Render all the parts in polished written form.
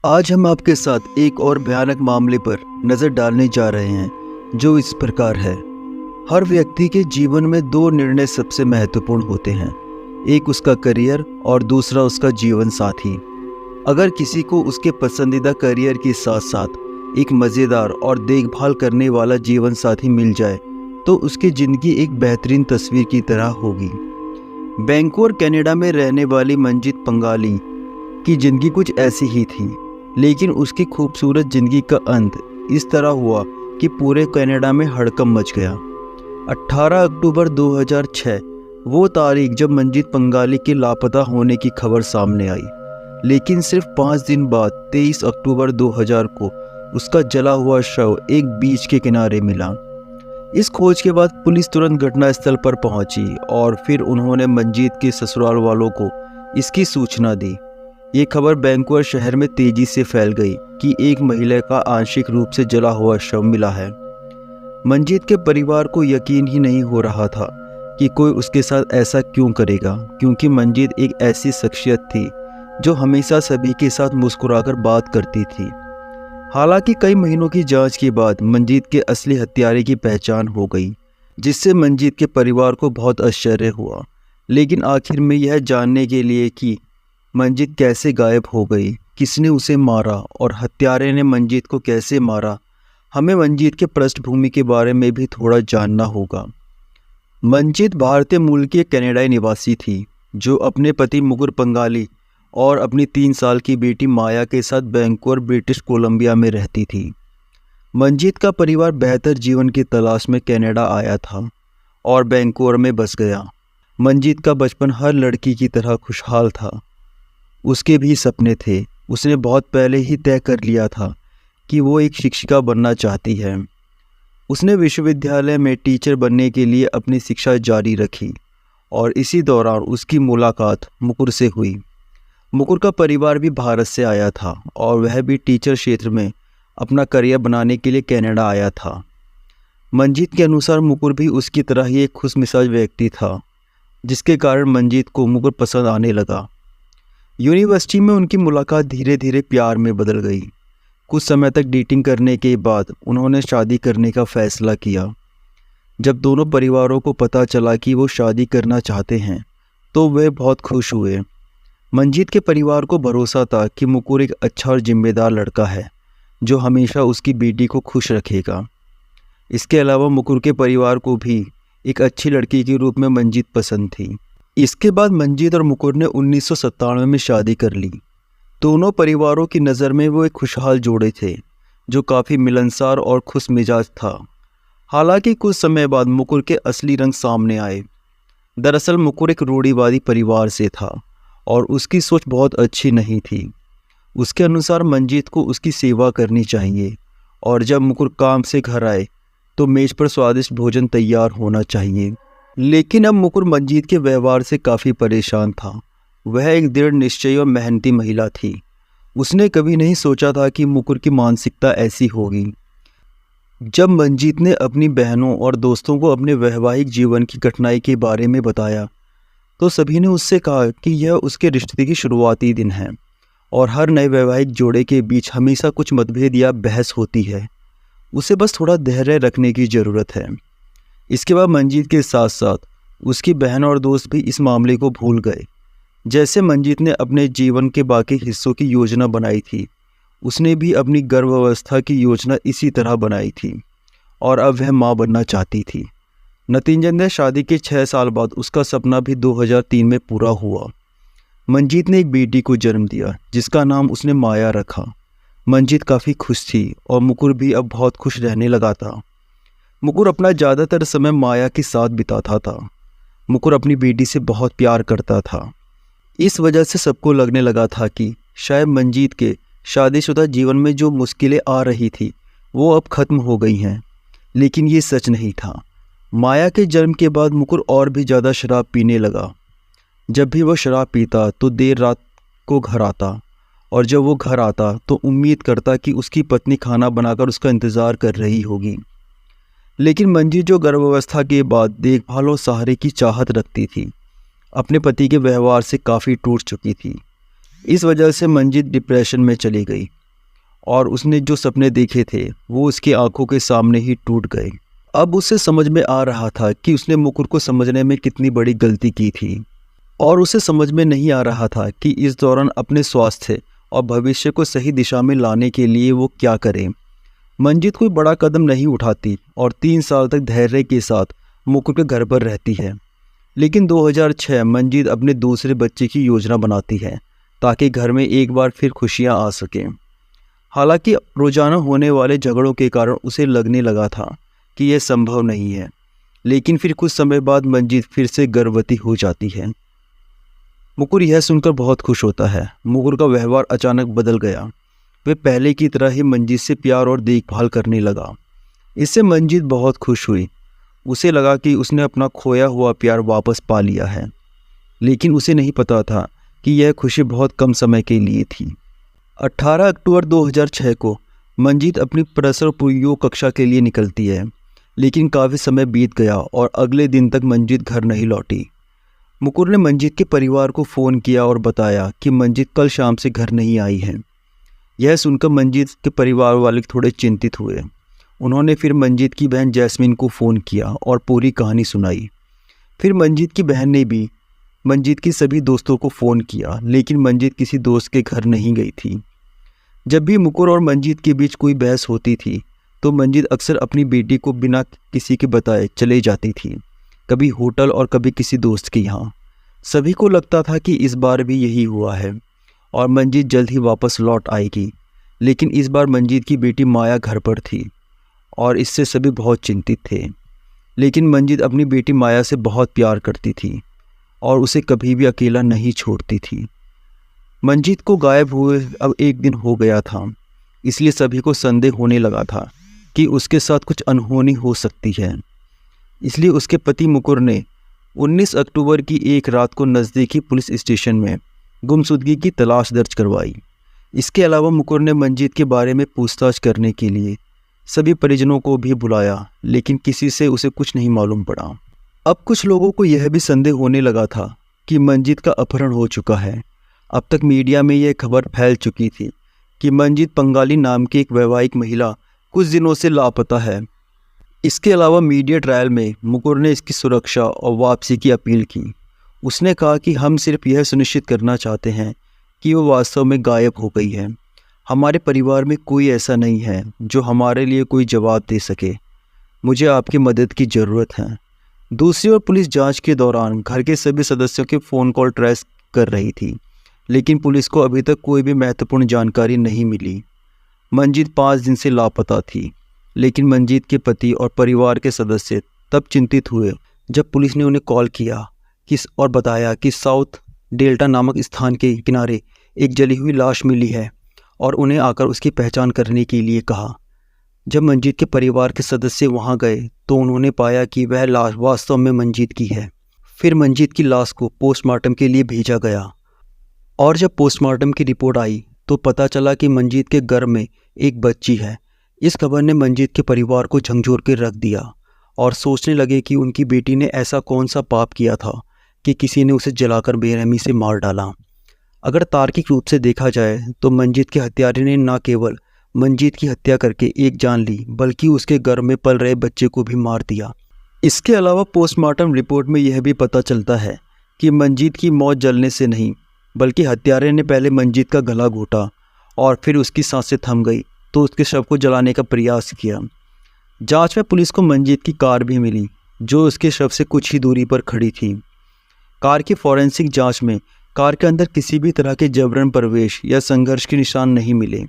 आज हम आपके साथ एक और भयानक मामले पर नज़र डालने जा रहे हैं जो इस प्रकार है। हर व्यक्ति के जीवन में दो निर्णय सबसे महत्वपूर्ण होते हैं, एक उसका करियर और दूसरा उसका जीवन साथी। अगर किसी को उसके पसंदीदा करियर के साथ साथ एक मज़ेदार और देखभाल करने वाला जीवन साथी मिल जाए तो उसकी ज़िंदगी एक बेहतरीन तस्वीर की तरह होगी। वैंकूवर कनाडा में रहने वाली मंजीत पंगाली की ज़िंदगी कुछ ऐसी ही थी, लेकिन उसकी खूबसूरत ज़िंदगी का अंत इस तरह हुआ कि पूरे कनाडा में हड़कंप मच गया। 18 अक्टूबर 2006 वो तारीख जब मंजीत पंगाली के लापता होने की खबर सामने आई, लेकिन सिर्फ 5 दिन बाद 23 अक्टूबर 2000 को उसका जला हुआ शव एक बीच के किनारे मिला। इस खोज के बाद पुलिस तुरंत घटनास्थल पर पहुंची और फिर उन्होंने मंजीत के ससुराल वालों को इसकी सूचना दी। ये खबर वैंकूवर शहर में तेजी से फैल गई कि एक महिला का आंशिक रूप से जला हुआ शव मिला है। मंजीत के परिवार को यकीन ही नहीं हो रहा था कि कोई उसके साथ ऐसा क्यों करेगा, क्योंकि मंजीत एक ऐसी शख्सियत थी जो हमेशा सभी के साथ मुस्कुराकर बात करती थी। हालांकि कई महीनों की जांच के बाद मंजीत के असली हत्यारे की पहचान हो गई, जिससे मंजीत के परिवार को बहुत आश्चर्य हुआ। लेकिन आखिर में यह जानने के लिए कि मंजीत कैसे गायब हो गई, किसने उसे मारा और हत्यारे ने मंजीत को कैसे मारा, हमें मंजीत के पृष्ठभूमि के बारे में भी थोड़ा जानना होगा। मंजीत भारतीय मूल की एक कनाडाई निवासी थी जो अपने पति मुकुर पंगाली और अपनी 3 साल की बेटी माया के साथ वैंकूवर ब्रिटिश कोलंबिया में रहती थी। मंजीत का परिवार बेहतर जीवन की तलाश में कनाडा आया था और वैंकूवर में बस गया। मंजीत का बचपन हर लड़की की तरह खुशहाल था। उसके भी सपने थे। उसने बहुत पहले ही तय कर लिया था कि वो एक शिक्षिका बनना चाहती है। उसने विश्वविद्यालय में टीचर बनने के लिए अपनी शिक्षा जारी रखी और इसी दौरान उसकी मुलाकात मुकुर से हुई। मुकुर का परिवार भी भारत से आया था और वह भी टीचर क्षेत्र में अपना करियर बनाने के लिए कनाडा आया था। मंजीत के अनुसार मुकुर भी उसकी तरह ही एक खुशमिजाज व्यक्ति था, जिसके कारण मंजीत को मुकुर पसंद आने लगा। यूनिवर्सिटी में उनकी मुलाकात धीरे धीरे प्यार में बदल गई। कुछ समय तक डेटिंग करने के बाद उन्होंने शादी करने का फैसला किया। जब दोनों परिवारों को पता चला कि वो शादी करना चाहते हैं तो वे बहुत खुश हुए। मंजीत के परिवार को भरोसा था कि मुकुर एक अच्छा और जिम्मेदार लड़का है जो हमेशा उसकी बेटी को खुश रखेगा। इसके अलावा मुकुर के परिवार को भी एक अच्छी लड़की के रूप में मंजीत पसंद थी। इसके बाद मंजीत और मुकुर ने 1997 में शादी कर ली। दोनों परिवारों की नज़र में वो एक खुशहाल जोड़े थे जो काफ़ी मिलनसार और खुश मिजाज था। हालांकि कुछ समय बाद मुकुर के असली रंग सामने आए। दरअसल मुकुर एक रूढ़िवादी परिवार से था और उसकी सोच बहुत अच्छी नहीं थी। उसके अनुसार मंजीत को उसकी सेवा करनी चाहिए और जब मुकुर काम से घर आए तो मेज़ पर स्वादिष्ट भोजन तैयार होना चाहिए। लेकिन अब मुकुर मंजीत के व्यवहार से काफ़ी परेशान था। वह एक दृढ़ निश्चयी और मेहनती महिला थी। उसने कभी नहीं सोचा था कि मुकुर की मानसिकता ऐसी होगी। जब मंजीत ने अपनी बहनों और दोस्तों को अपने वैवाहिक जीवन की कठिनाई के बारे में बताया तो सभी ने उससे कहा कि यह उसके रिश्ते की शुरुआती दिन है और हर नए वैवाहिक जोड़े के बीच हमेशा कुछ मतभेद या बहस होती है। उसे बस थोड़ा धैर्य रखने की ज़रूरत है। इसके बाद मंजीत के साथ साथ उसकी बहन और दोस्त भी इस मामले को भूल गए। जैसे मंजीत ने अपने जीवन के बाकी हिस्सों की योजना बनाई थी, उसने भी अपनी गर्भावस्था की योजना इसी तरह बनाई थी और अब वह माँ बनना चाहती थी। नतीजतन शादी के 6 साल बाद उसका सपना भी 2003 में पूरा हुआ। मंजीत ने एक बेटी को जन्म दिया जिसका नाम उसने माया रखा। मंजीत काफ़ी खुश थी और मुकुर भी अब बहुत खुश रहने लगा था। मुकुर अपना ज़्यादातर समय माया के साथ बिताता था। मुकुर अपनी बेटी से बहुत प्यार करता था। इस वजह से सबको लगने लगा था कि शायद मंजीत के शादीशुदा जीवन में जो मुश्किलें आ रही थी वो अब ख़त्म हो गई हैं, लेकिन ये सच नहीं था। माया के जन्म के बाद मुकुर और भी ज़्यादा शराब पीने लगा। जब भी वह शराब पीता तो देर रात को घर आता और जब वो घर आता तो उम्मीद करता कि उसकी पत्नी खाना बनाकर उसका इंतज़ार कर रही होगी। लेकिन मंजीत जो गर्भावस्था के बाद देखभाल और सहारे की चाहत रखती थी, अपने पति के व्यवहार से काफ़ी टूट चुकी थी। इस वजह से मंजीत डिप्रेशन में चली गई और उसने जो सपने देखे थे वो उसकी आंखों के सामने ही टूट गए। अब उसे समझ में आ रहा था कि उसने मुकुर को समझने में कितनी बड़ी गलती की थी और उसे समझ में नहीं आ रहा था कि इस दौरान अपने स्वास्थ्य और भविष्य को सही दिशा में लाने के लिए वो क्या करे। मंजीत कोई बड़ा कदम नहीं उठाती और 3 साल तक धैर्य के साथ मुकुर के घर पर रहती है। लेकिन 2006 मंजीत अपने दूसरे बच्चे की योजना बनाती है ताकि घर में एक बार फिर खुशियां आ सकें। हालांकि रोजाना होने वाले झगड़ों के कारण उसे लगने लगा था कि यह संभव नहीं है, लेकिन फिर कुछ समय बाद मंजीत फिर से गर्भवती हो जाती है। मुकुर यह सुनकर बहुत खुश होता है। मुकुर का व्यवहार अचानक बदल गया। वह पहले की तरह ही मंजीत से प्यार और देखभाल करने लगा। इससे मंजीत बहुत खुश हुई। उसे लगा कि उसने अपना खोया हुआ प्यार वापस पा लिया है, लेकिन उसे नहीं पता था कि यह खुशी बहुत कम समय के लिए थी। 18 अक्टूबर 2006 को मंजीत अपनी प्रसव पूर्व कक्षा के लिए निकलती है, लेकिन काफ़ी समय बीत गया और अगले दिन तक मंजीत घर नहीं लौटी। मुकुर ने मंजीत के परिवार को फ़ोन किया और बताया कि मंजीत कल शाम से घर नहीं आई है। यह सुनकर मंजीत के परिवार वाले थोड़े चिंतित हुए। उन्होंने फिर मंजीत की बहन जैस्मिन को फ़ोन किया और पूरी कहानी सुनाई। फिर मंजीत की बहन ने भी मंजीत के सभी दोस्तों को फ़ोन किया, लेकिन मंजीत किसी दोस्त के घर नहीं गई थी। जब भी मुकुर और मंजीत के बीच कोई बहस होती थी तो मंजीत अक्सर अपनी बेटी को बिना किसी के बताए चले जाती थी, कभी होटल और कभी किसी दोस्त के यहाँ। सभी को लगता था कि इस बार भी यही हुआ है और मंजीत जल्द ही वापस लौट आएगी, लेकिन इस बार मंजीत की बेटी माया घर पर थी और इससे सभी बहुत चिंतित थे। लेकिन मंजीत अपनी बेटी माया से बहुत प्यार करती थी और उसे कभी भी अकेला नहीं छोड़ती थी। मंजीत को गायब हुए अब 1 दिन हो गया था, इसलिए सभी को संदेह होने लगा था कि उसके साथ कुछ अनहोनी हो सकती है। इसलिए उसके पति मुकुर ने 19 अक्टूबर की एक रात को नज़दीकी पुलिस स्टेशन में गुमशुदगी की तलाश दर्ज करवाई। इसके अलावा मुकुर ने मंजीत के बारे में पूछताछ करने के लिए सभी परिजनों को भी बुलाया, लेकिन किसी से उसे कुछ नहीं मालूम पड़ा। अब कुछ लोगों को यह भी संदेह होने लगा था कि मंजीत का अपहरण हो चुका है। अब तक मीडिया में यह खबर फैल चुकी थी कि मंजीत पंगाली नाम की एक वैवाहिक महिला कुछ दिनों से लापता है। इसके अलावा मीडिया ट्रायल में मुकुर ने इसकी सुरक्षा और वापसी की अपील की। उसने कहा कि हम सिर्फ यह सुनिश्चित करना चाहते हैं कि वो वास्तव में गायब हो गई है। हमारे परिवार में कोई ऐसा नहीं है जो हमारे लिए कोई जवाब दे सके। मुझे आपकी मदद की ज़रूरत है। दूसरी ओर पुलिस जांच के दौरान घर के सभी सदस्यों के फ़ोन कॉल ट्रेस कर रही थी, लेकिन पुलिस को अभी तक कोई भी महत्वपूर्ण जानकारी नहीं मिली। मंजीत 5 दिन से लापता थी, लेकिन मंजीत के पति और परिवार के सदस्य तब चिंतित हुए जब पुलिस ने उन्हें कॉल किया और बताया कि साउथ डेल्टा नामक स्थान के किनारे एक जली हुई लाश मिली है और उन्हें आकर उसकी पहचान करने के लिए कहा। जब मंजीत के परिवार के सदस्य वहां गए तो उन्होंने पाया कि वह लाश वास्तव में मंजीत की है। फिर मंजीत की लाश को पोस्टमार्टम के लिए भेजा गया और जब पोस्टमार्टम की रिपोर्ट आई तो पता चला कि मंजीत के गर्भ में एक बच्ची है। इस खबर ने मंजीत के परिवार को झंझोर के रख दिया और सोचने लगे कि उनकी बेटी ने ऐसा कौन सा पाप किया था कि किसी ने उसे जलाकर बेरहमी से मार डाला। अगर तार्किक रूप से देखा जाए तो मंजीत के हत्यारे ने न केवल मंजीत की हत्या करके एक जान ली, बल्कि उसके गर्भ में पल रहे बच्चे को भी मार दिया। इसके अलावा पोस्टमार्टम रिपोर्ट में यह भी पता चलता है कि मंजीत की मौत जलने से नहीं, बल्कि हत्यारे ने पहले मंजीत का गला घोटा और फिर उसकी सांसें थम गई तो उसके शव को जलाने का प्रयास किया। जांच में पुलिस को मंजीत की कार भी मिली जो उसके शव से कुछ ही दूरी पर खड़ी थी। कार की फॉरेंसिक जांच में कार के अंदर किसी भी तरह के जबरन प्रवेश या संघर्ष के निशान नहीं मिले।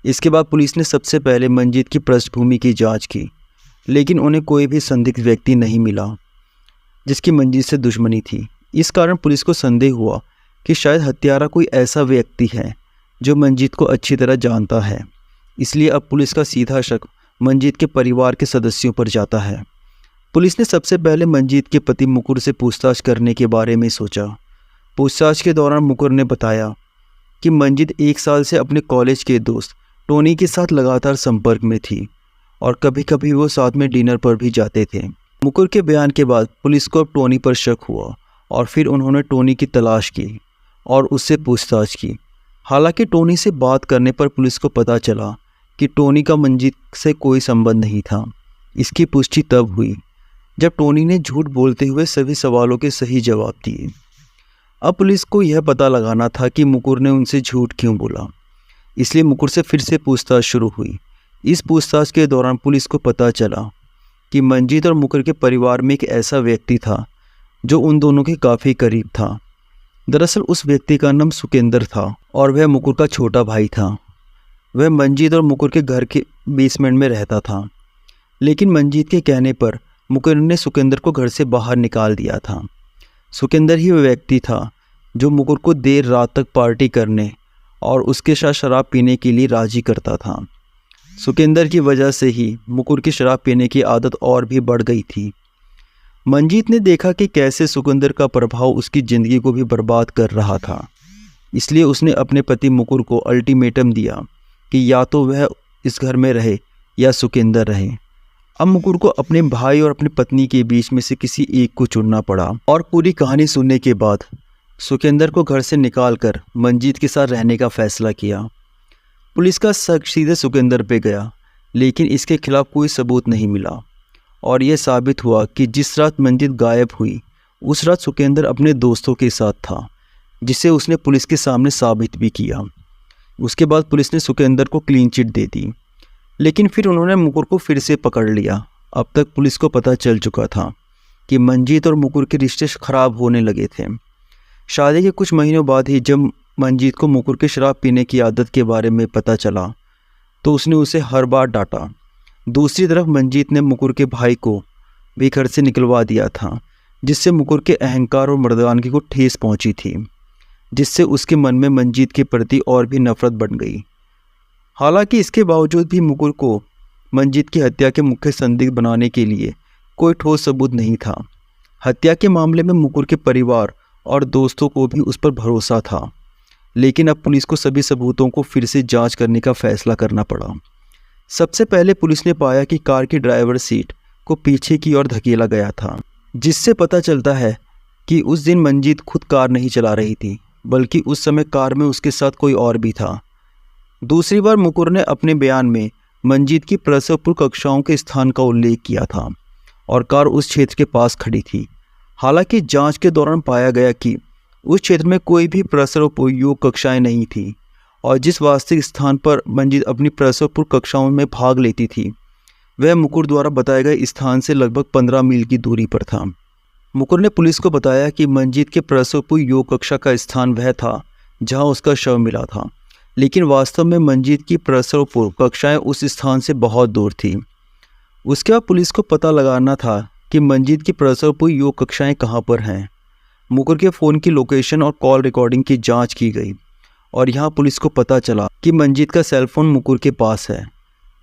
इसके बाद पुलिस ने सबसे पहले मंजीत की पृष्ठभूमि की जांच की, लेकिन उन्हें कोई भी संदिग्ध व्यक्ति नहीं मिला जिसकी मंजीत से दुश्मनी थी। इस कारण पुलिस को संदेह हुआ कि शायद हत्यारा कोई ऐसा व्यक्ति है जो मंजीत को अच्छी तरह जानता है। इसलिए अब पुलिस का सीधा शक मंजीत के परिवार के सदस्यों पर जाता है। पुलिस ने सबसे पहले मंजीत के पति मुकुर से पूछताछ करने के बारे में सोचा। पूछताछ के दौरान मुकुर ने बताया कि मंजीत 1 साल से अपने कॉलेज के दोस्त टोनी के साथ लगातार संपर्क में थी और कभी कभी वो साथ में डिनर पर भी जाते थे। मुकुर के बयान के बाद पुलिस को अब टोनी पर शक हुआ और फिर उन्होंने टोनी की तलाश की और उससे पूछताछ की। हालांकि टोनी से बात करने पर पुलिस को पता चला कि टोनी का मंजीत से कोई संबंध नहीं था। इसकी पुष्टि तब हुई जब टोनी ने झूठ बोलते हुए सभी सवालों के सही जवाब दिए। अब पुलिस को यह पता लगाना था कि मुकुर ने उनसे झूठ क्यों बोला, इसलिए मुकुर से फिर से पूछताछ शुरू हुई। इस पूछताछ के दौरान पुलिस को पता चला कि मंजीत और मुकुर के परिवार में एक ऐसा व्यक्ति था जो उन दोनों के काफ़ी करीब था। दरअसल उस व्यक्ति का नाम सुकेंद्र था और वह मुकुर का छोटा भाई था। वह मंजीत और मुकुर के घर के बेसमेंट में रहता था, लेकिन मंजीत के कहने पर मुकुर ने सुकेंद्र को घर से बाहर निकाल दिया था। सुकेंद्र ही वह व्यक्ति था जो मुकुर को देर रात तक पार्टी करने और उसके साथ शराब पीने के लिए राजी करता था। सुकेंद्र की वजह से ही मुकुर की शराब पीने की आदत और भी बढ़ गई थी। मंजीत ने देखा कि कैसे सुकेंद्र का प्रभाव उसकी ज़िंदगी को भी बर्बाद कर रहा था, इसलिए उसने अपने पति मुकुर को अल्टीमेटम दिया कि या तो वह इस घर में रहे या सुकेंद्र रहे। अब मुकुर को अपने भाई और अपनी पत्नी के बीच में से किसी एक को चुनना पड़ा और पूरी कहानी सुनने के बाद सुकेंद्र को घर से निकालकर मंजीत के साथ रहने का फैसला किया। पुलिस का शक सीधे सुकेंद्र पे गया, लेकिन इसके खिलाफ कोई सबूत नहीं मिला और यह साबित हुआ कि जिस रात मंजीत गायब हुई उस रात सुकेंद्र अपने दोस्तों के साथ था, जिसे उसने पुलिस के सामने साबित भी किया। उसके बाद पुलिस ने सुकेंद्र को क्लीन चिट दे दी, लेकिन फिर उन्होंने मुकुर को फिर से पकड़ लिया। अब तक पुलिस को पता चल चुका था कि मंजीत और मुकुर के रिश्ते खराब होने लगे थे। शादी के कुछ महीनों बाद ही जब मंजीत को मुकुर के शराब पीने की आदत के बारे में पता चला तो उसने उसे हर बार डांटा। दूसरी तरफ मंजीत ने मुकुर के भाई को भी घर से निकलवा दिया था, जिससे मुकुर के अहंकार और मर्दानगी को ठेस पहुंची थी, जिससे उसके मन में मंजीत के प्रति और भी नफरत बढ़ गई। हालांकि इसके बावजूद भी मुकुर को मंजीत की हत्या के मुख्य संदिग्ध बनाने के लिए कोई ठोस सबूत नहीं था। हत्या के मामले में मुकुर के परिवार और दोस्तों को भी उस पर भरोसा था, लेकिन अब पुलिस को सभी सबूतों को फिर से जांच करने का फैसला करना पड़ा। सबसे पहले पुलिस ने पाया कि कार की ड्राइवर सीट को पीछे की ओर धकेला गया था, जिससे पता चलता है कि उस दिन मंजीत खुद कार नहीं चला रही थी, बल्कि उस समय कार में उसके साथ कोई और भी था। दूसरी बार मुकुर ने अपने बयान में मंजीत की प्रसव पूर्व कक्षाओं के स्थान का उल्लेख किया था और कार उस क्षेत्र के पास खड़ी थी। हालांकि जांच के दौरान पाया गया कि उस क्षेत्र में कोई भी प्रसव पूर्व योग कक्षाएं नहीं थी और जिस वास्तविक स्थान पर मंजीत अपनी प्रसव पूर्व कक्षाओं में भाग लेती थी वह मुकुर द्वारा बताए गए स्थान से लगभग 15 मील की दूरी पर था। मुकुर ने पुलिस को बताया कि मंजीत के प्रसव पूर्व योग कक्षा का स्थान वह था जहां उसका शव मिला था, लेकिन वास्तव में मंजीत की प्रसव पूर्व कक्षाएं उस स्थान से बहुत दूर थी। उसके बाद पुलिस को पता लगाना था कि मंजीत की प्रसव पूर्व योग कक्षाएं कहाँ पर हैं। मुकुर के फ़ोन की लोकेशन और कॉल रिकॉर्डिंग की जांच की गई और यहाँ पुलिस को पता चला कि मंजीत का सेलफोन मुकुर के पास है,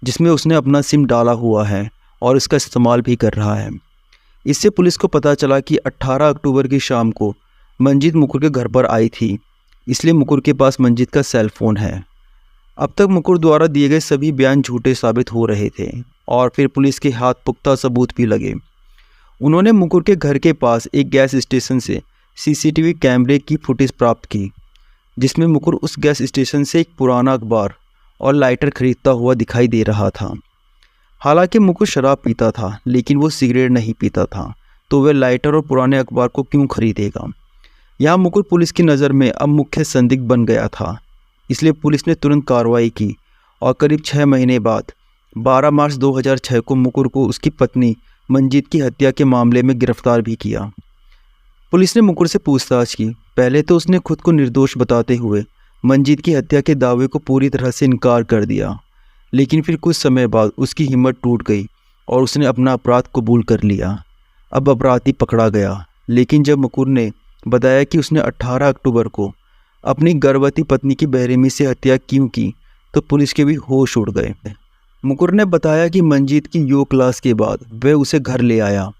जिसमें उसने अपना सिम डाला हुआ है और इसका इस्तेमाल भी कर रहा है। इससे पुलिस को पता चला कि 18 अक्टूबर की शाम को मंजीत मुकुर के घर पर आई थी, इसलिए मुकुर के पास मंजीत का सेलफोन है। अब तक मुकुर द्वारा दिए गए सभी बयान झूठे साबित हो रहे थे और फिर पुलिस के हाथ पुख्ता सबूत भी लगे। उन्होंने मुकुर के घर के पास एक गैस स्टेशन से सीसीटीवी कैमरे की फुटेज प्राप्त की, जिसमें मुकुर उस गैस स्टेशन से एक पुराना अखबार और लाइटर खरीदता हुआ दिखाई दे रहा था। हालांकि मुकुर शराब पीता था, लेकिन वो सिगरेट नहीं पीता था, तो वह लाइटर और पुराने अखबार को क्यों खरीदेगा। यहाँ मुकुर पुलिस की नज़र में अब मुख्य संदिग्ध बन गया था, इसलिए पुलिस ने तुरंत कार्रवाई की और करीब 6 महीने बाद 12 मार्च 2006 को मुकुर को उसकी पत्नी मंजीत की हत्या के मामले में गिरफ्तार भी किया। पुलिस ने मुकुर से पूछताछ की। पहले तो उसने खुद को निर्दोष बताते हुए मंजीत की हत्या के दावे को पूरी तरह से इनकार कर दिया, लेकिन फिर कुछ समय बाद उसकी हिम्मत टूट गई और उसने अपना अपराध कबूल कर लिया। अब अपराधी पकड़ा गया, लेकिन जब मुकुर ने बताया कि उसने 18 अक्टूबर को अपनी गर्भवती पत्नी की बेरहमी से हत्या क्यों की, तो पुलिस के भी होश उड़ गए। मुकुर ने बताया कि मंजीत की योग क्लास के बाद वह उसे घर ले आया,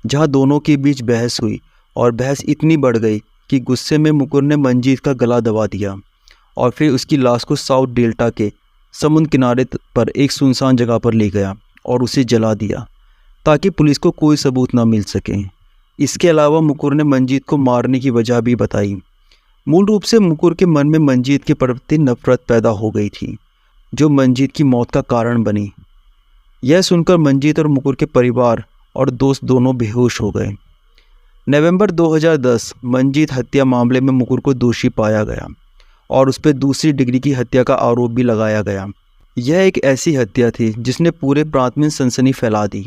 जहां दोनों के बीच बहस हुई और बहस इतनी बढ़ गई कि गुस्से में मुकुर ने मंजीत का गला दबा दिया और फिर उसकी लाश को साउथ डेल्टा के समुद्र किनारे पर एक सुनसान जगह पर ले गया और उसे जला दिया ताकि पुलिस को कोई सबूत ना मिल सके। इसके अलावा मुकुर ने मंजीत को मारने की वजह भी बताई। मूल रूप से मुकुर के मन में मंजीत के प्रति नफरत पैदा हो गई थी, जो मंजीत की मौत का कारण बनी। यह सुनकर मंजीत और मुकुर के परिवार और दोस्त दोनों बेहोश हो गए। नवंबर 2010 मंजीत हत्या मामले में मुकुर को दोषी पाया गया और उस पर दूसरी डिग्री की हत्या का आरोप भी लगाया गया। यह एक ऐसी हत्या थी जिसने पूरे प्रांत में सनसनी फैला दी।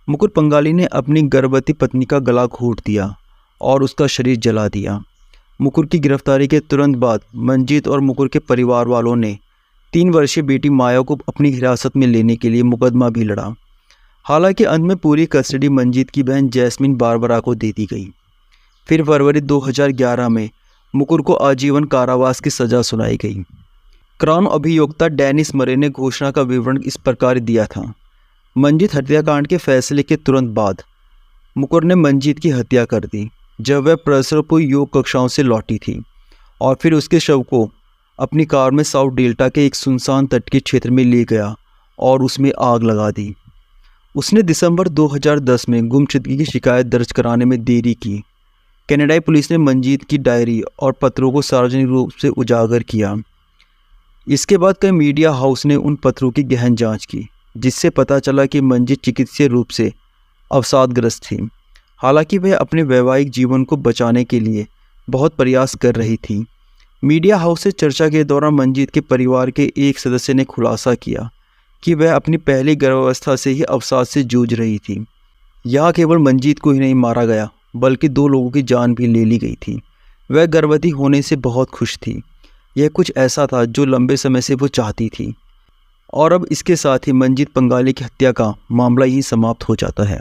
मुकुर पंगाली ने अपनी गर्भवती पत्नी का गला घोंट दिया और उसका शरीर जला दिया। मुकुर की गिरफ्तारी के तुरंत बाद मंजीत और मुकुर के परिवार वालों ने 3 वर्षीय बेटी माया को अपनी हिरासत में लेने के लिए मुकदमा भी लड़ा। हालांकि अंत में पूरी कस्टडी मंजीत की बहन जैस्मिन बारबरा को दे दी गई। फिर फरवरी 2011 में मुकुर को आजीवन कारावास की सज़ा सुनाई गई। क्राउन अभियोक्ता डेनिस मरे ने घोषणा का विवरण इस प्रकार दिया था। मंजीत हत्याकांड के फैसले के तुरंत बाद मुकुर ने मंजीत की हत्या कर दी जब वह प्रसवपूर्व योग कक्षाओं से लौटी थी, और फिर उसके शव को अपनी कार में साउथ डेल्टा के एक सुनसान तट के क्षेत्र में ले गया और उसमें आग लगा दी। उसने दिसंबर 2010 में गुमशुदगी की शिकायत दर्ज कराने में देरी की। कनाडाई पुलिस ने मंजीत की डायरी और पत्रों को सार्वजनिक रूप से उजागर किया। इसके बाद कई मीडिया हाउस ने उन पत्रों की गहन जांच की, जिससे पता चला कि मंजीत चिकित्सीय रूप से अवसादग्रस्त थी। हालांकि वह अपने वैवाहिक जीवन को बचाने के लिए बहुत प्रयास कर रही थी। मीडिया हाउस से चर्चा के दौरान मंजीत के परिवार के एक सदस्य ने खुलासा किया कि वह अपनी पहली गर्भावस्था से ही अवसाद से जूझ रही थी। यहाँ केवल मंजीत को ही नहीं मारा गया, बल्कि 2 लोगों की जान भी ले ली गई थी। वह गर्भवती होने से बहुत खुश थी। यह कुछ ऐसा था जो लंबे समय से वो चाहती थी। और अब इसके साथ ही मंजीत पंगाली की हत्या का मामला ही समाप्त हो जाता है।